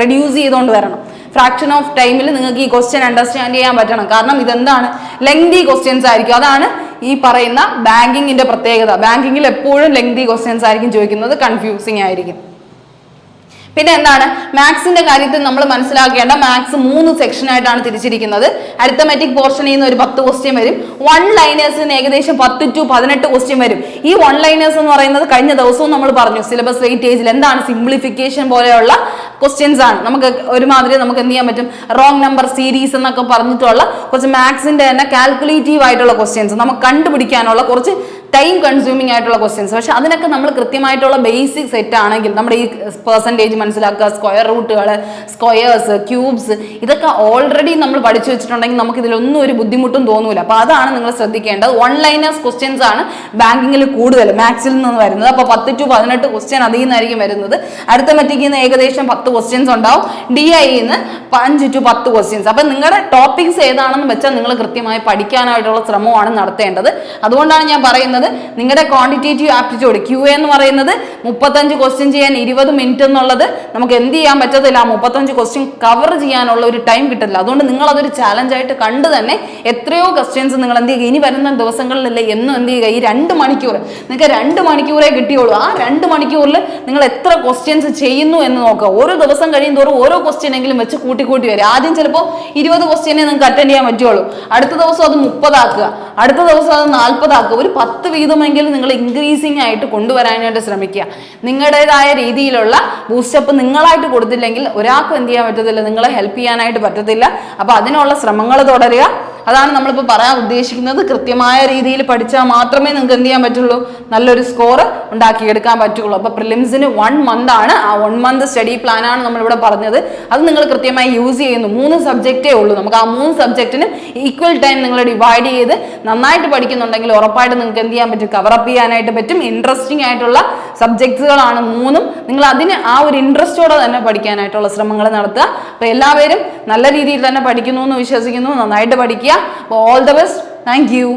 റെഡ്യൂസ് ചെയ്തുകൊണ്ട് വരണം. ഫ്രാക്ഷൻ ഓഫ് ടൈമിൽ നിങ്ങൾക്ക് ഈ ക്വസ്റ്റ്യൻ അണ്ടർസ്റ്റാൻഡ് ചെയ്യാൻ പറ്റണം. കാരണം ഇതെന്താണ്, ലെങ്തി ക്വസ്റ്റ്യൻസ് ആയിരിക്കും. അതാണ് ഈ പറയുന്ന ബാങ്കിങ്ങിന്റെ പ്രത്യേകത. ബാങ്കിങ്ങിൽ എപ്പോഴും ലെങ്തി ക്വസ്റ്റ്യൻസ് ആയിരിക്കും ചോദിക്കുന്നത്, കൺഫ്യൂസിങ് ആയിരിക്കും. പിന്നെ എന്താണ്, മാത്സിന്റെ കാര്യത്തിൽ നമ്മൾ മനസ്സിലാക്കേണ്ട, മാത്സ് 3 സെക്ഷനായിട്ടാണ് തിരിച്ചിരിക്കുന്നത്. അരിത്തമെറ്റിക് പോർഷനിൽ നിന്ന് ഒരു 10 ക്വസ്റ്റ്യൻ വരും. വൺ ലൈനേഴ്സിന് ഏകദേശം 10 to 18 ക്വസ്റ്റ്യൻ വരും. ഈ വൺ ലൈനേഴ്സ് എന്ന് പറയുന്നത് കഴിഞ്ഞ ദിവസവും നമ്മൾ പറഞ്ഞു സിലബസ് വെയിറ്റേജിൽ എന്താണ്, സിംപ്ലിഫിക്കേഷൻ പോലെയുള്ള ക്വസ്റ്റ്യൻസ് ആണ്. നമുക്ക് ഒരുമാതിരി നമുക്ക് എന്ത് ചെയ്യാൻ പറ്റും, റോങ് നമ്പർ സീരീസ് എന്നൊക്കെ പറഞ്ഞിട്ടുള്ള കുറച്ച് മാത്സിന്റെ തന്നെ കാൽക്കുലേറ്റീവ് ആയിട്ടുള്ള ക്വസ്റ്റ്യൻസ് നമുക്ക് കണ്ടുപിടിക്കാനുള്ള കുറച്ച് ടൈം കൺസ്യൂമിങ് ആയിട്ടുള്ള ക്വസ്റ്റ്യൻസ്. പക്ഷെ അതിനൊക്കെ നമ്മൾ കൃത്യമായിട്ടുള്ള ബേസിക് സെറ്റ് ആണെങ്കിൽ നമ്മുടെ ഈ പെർസെൻറ്റേജ് മനസ്സിലാക്കുക, സ്ക്വയർ റൂട്ടുകൾ, സ്ക്വയേഴ്സ്, ക്യൂബ്സ്, ഇതൊക്കെ ഓൾറെഡി നമ്മൾ പഠിച്ചു വെച്ചിട്ടുണ്ടെങ്കിൽ നമുക്ക് ഇതിലൊന്നും ഒരു ബുദ്ധിമുട്ടും തോന്നൂല. അപ്പോൾ അതാണ് നിങ്ങൾ ശ്രദ്ധിക്കേണ്ടത്. വൺ ലൈനേഴ്സ് ക്വസ്റ്റ്യൻസ് ആണ് ബാങ്കിങ്ങിൽ കൂടുതൽ മാത്സിൽ നിന്ന് വരുന്നത്. അപ്പോൾ 10 to 18 ക്വസ്റ്റ്യൻ അതിൽ നിന്നായിരിക്കും വരുന്നത്. അരിത്തമെറ്റിക്കിൽ നിന്ന് ഏകദേശം 10 ക്വസ്റ്റ്യൻസ് ഉണ്ടാവും. DIയിൽ നിന്ന് 5 to 10 ക്വസ്റ്റ്യൻസ്. അപ്പം നിങ്ങളുടെ ടോപ്പിക്സ് ഏതാണെന്ന് വെച്ചാൽ നിങ്ങൾ കൃത്യമായി പഠിക്കാനായിട്ടുള്ള ശ്രമമാണ് നടത്തേണ്ടത്. അതുകൊണ്ടാണ് ഞാൻ പറയുന്നത് നിങ്ങളുടെ ക്വാണ്ടിറ്റേറ്റീവ് ആപ്റ്റിറ്റ്യൂഡ് QA എന്ന് പറയുന്നത് 35 ക്വസ്റ്റ്യൻ ചെയ്യാൻ 20 മിനിറ്റ് എന്നുള്ളത് നമുക്ക് എന്ത് ചെയ്യാൻ പറ്റത്തില്ല, 35 ക്വസ്റ്റ്യൻ കവർ ചെയ്യാനുള്ള ഒരു ടൈം കിട്ടില്ല. അതുകൊണ്ട് നിങ്ങൾ അതൊരു ചാലഞ്ചായിട്ട് കണ്ട് തന്നെ എത്രയോ ക്വസ്റ്റ്യൻസ് നിങ്ങൾ എന്ത് ചെയ്യുക, ഇനി വരുന്ന ദിവസങ്ങളിലല്ലേ എന്നും എന്ത് ചെയ്യുക, ഈ 2 മണിക്കൂർ നിങ്ങൾക്ക് 2 മണിക്കൂറേ കിട്ടിയുള്ളൂ. ആ 2 മണിക്കൂറിൽ നിങ്ങൾ എത്ര ക്വസ്റ്റ്യൻസ് ചെയ്യുന്നു എന്ന് നോക്കുക. ഓരോ ദിവസം കഴിയും തോറും ഓരോ ക്വസ്റ്റ്യൻ എങ്കിലും വെച്ച് കൂട്ടി വരും. ആദ്യം ചിലപ്പോൾ 20 ക്വസ്റ്റ്യനെ നിങ്ങൾക്ക് അറ്റൻഡ് ചെയ്യാൻ പറ്റുള്ളൂ. അടുത്ത ദിവസം അത് 30 ആക്കുക, അടുത്ത ദിവസം അത് 40 ആക്കുക. ഒരു 10 വീതമെങ്കിലും നിങ്ങൾ ഇൻക്രീസിങ് ആയിട്ട് കൊണ്ടുവരാനായിട്ട് ശ്രമിക്കുക. നിങ്ങളുടേതായ രീതിയിലുള്ള ബൂസ്റ്റപ്പ് നിങ്ങളായിട്ട് കൊടുത്തില്ലെങ്കിൽ ഒരാൾക്കും എന്ത് ചെയ്യാൻ പറ്റത്തില്ല, നിങ്ങളെ ഹെൽപ്പ് ചെയ്യാനായിട്ട് പറ്റത്തില്ല. അപ്പോൾ അതിനുള്ള ശ്രമങ്ങൾ തുടരുക. അതാണ് നമ്മളിപ്പോൾ പറയാൻ ഉദ്ദേശിക്കുന്നത്. കൃത്യമായ രീതിയിൽ പഠിച്ചാൽ മാത്രമേ നിങ്ങൾക്ക് എന്ത് ചെയ്യാൻ പറ്റുള്ളൂ, നല്ലൊരു സ്കോർ ഉണ്ടാക്കിയെടുക്കാൻ പറ്റുള്ളൂ. അപ്പോൾ പ്രിലിംസിന് 1 month ആണ്. ആ 1 month സ്റ്റഡി പ്ലാൻ ആണ് നമ്മളിവിടെ പറഞ്ഞത്. അത് നിങ്ങൾ കൃത്യമായി യൂസ് ചെയ്യുന്നു. 3 സബ്ജക്റ്റേ ഉള്ളൂ. നമുക്ക് ആ 3 സബ്ജക്റ്റിനും ഈക്വൽ ടൈം നിങ്ങൾ ഡിവൈഡ് ചെയ്ത് നന്നായിട്ട് പഠിക്കുന്നുണ്ടെങ്കിൽ ഉറപ്പായിട്ട് നിങ്ങൾക്ക് എന്ത് ചെയ്യാൻ പറ്റും, കവറപ്പ് ചെയ്യാനായിട്ട് പറ്റും. ഇൻട്രസ്റ്റിംഗ് ആയിട്ടുള്ള സബ്ജക്ട്സുകളാണ് 3ഉം. നിങ്ങൾ അതിന് ആ ഒരു ഇൻട്രസ്റ്റോടെ തന്നെ പഠിക്കാനായിട്ടുള്ള ശ്രമങ്ങൾ നടത്തുക. അപ്പോൾ എല്ലാവരും നല്ല രീതിയിൽ തന്നെ പഠിക്കുന്നു എന്ന് വിശ്വസിക്കുന്നു. നന്നായിട്ട് പഠിക്കുക. അപ്പോൾ all the best. Thank you.